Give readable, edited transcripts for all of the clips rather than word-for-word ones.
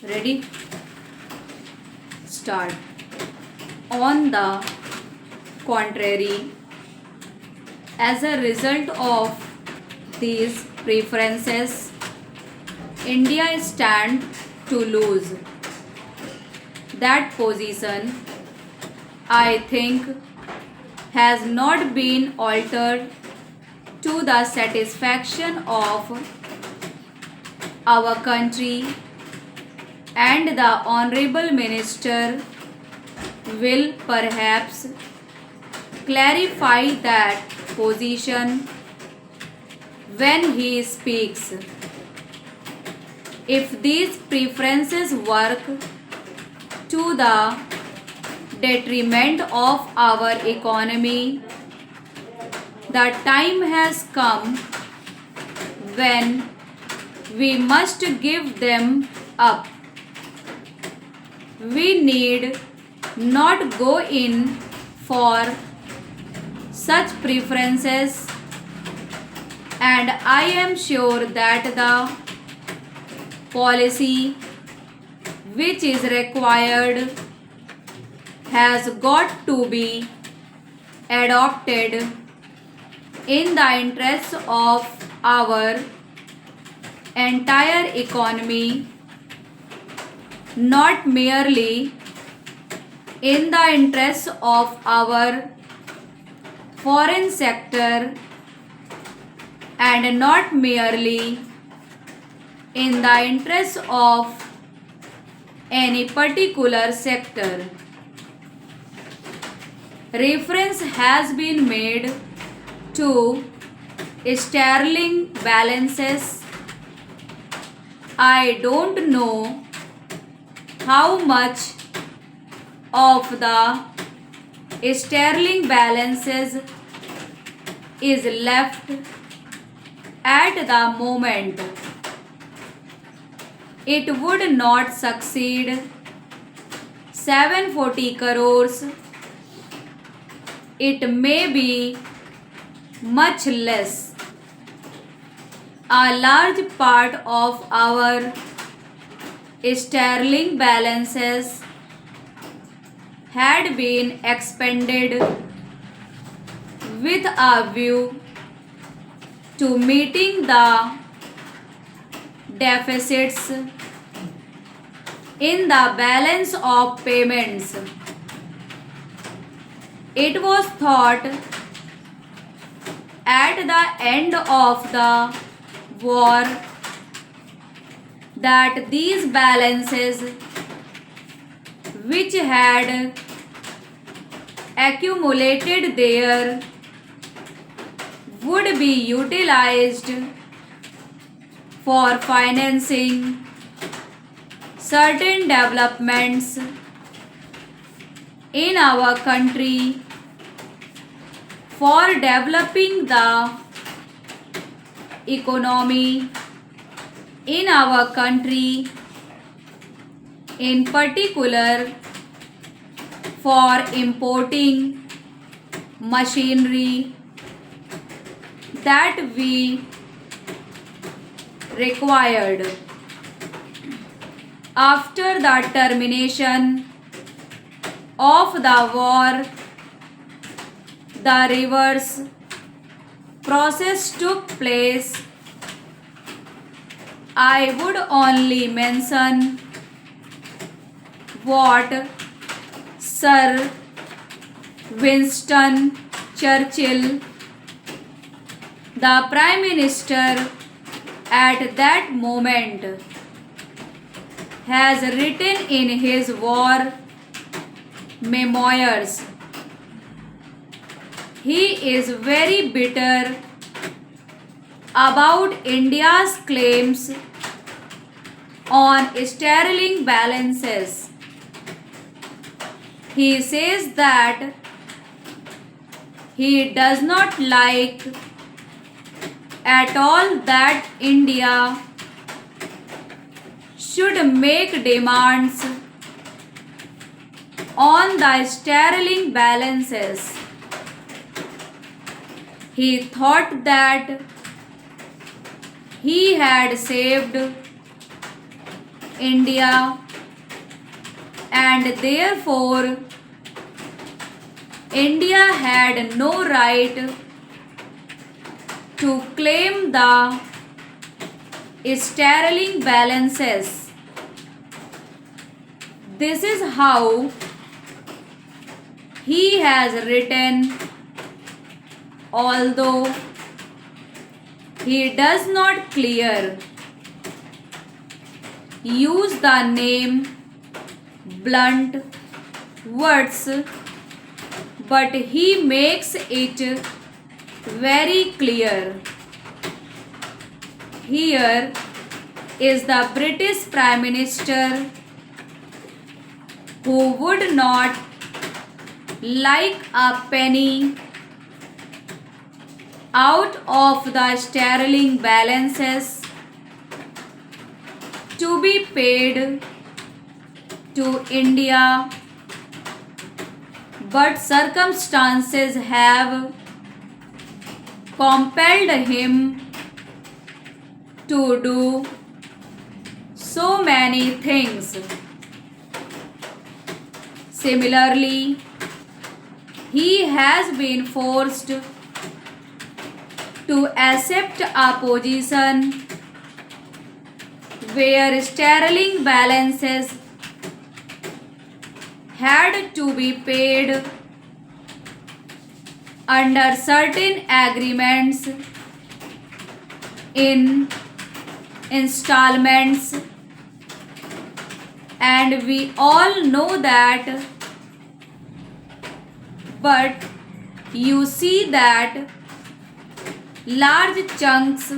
Ready? Start. On the contrary, as a result of these preferences, India stands to lose that position. I think has not been altered to the satisfaction of our country, and the Honorable Minister will perhaps clarify that position when he speaks. If these preferences work to the detriment of our economy, the time has come when we must give them up. We need not go in for such preferences, and I am sure that the policy which is required has got to be adopted in the interest of our entire economy, not merely in the interest of our foreign sector, and not merely in the interest of any particular sector. Reference has been made to sterling balances. I don't know how much of the sterling balances is left at the moment. It would not succeed 740 crores. It may be much less. A large part of our sterling balances had been expended with a view to meeting the deficits in the balance of payments. It was thought at the end of the war that these balances, which had accumulated there, would be utilized for financing certain developments in our country, for developing the economy in our country, in particular for importing machinery that we required. After the termination of the war, the reverse process took place. I would only mention what Sir Winston Churchill, the Prime Minister at that moment, has written in his war memoirs. He is very bitter about India's claims on sterling balances. He says that he does not like at all that India should make demands on the sterling balances. He thought that he had saved India, and therefore India had no right to claim the sterling balances. This is how he has written, although he does not clear use the name blunt words, but he makes it very clear. Here is the British Prime Minister who would not like a penny out of the sterling balances to be paid to India, but circumstances have compelled him to do so many things. Similarly, he has been forced to accept a position where sterling balances had to be paid under certain agreements in installments, and we all know that. But you see that large chunks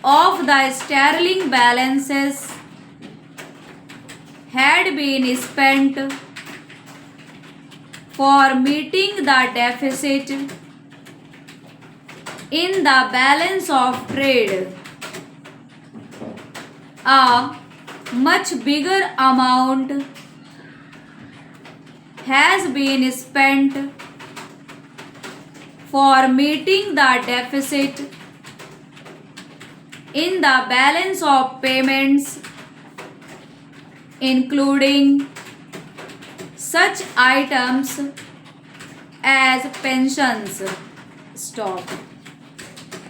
of the sterling balances had been spent for meeting the deficit in the balance of trade. A much bigger amount has been spent for meeting the deficit in the balance of payments, including such items as pensions. Stop.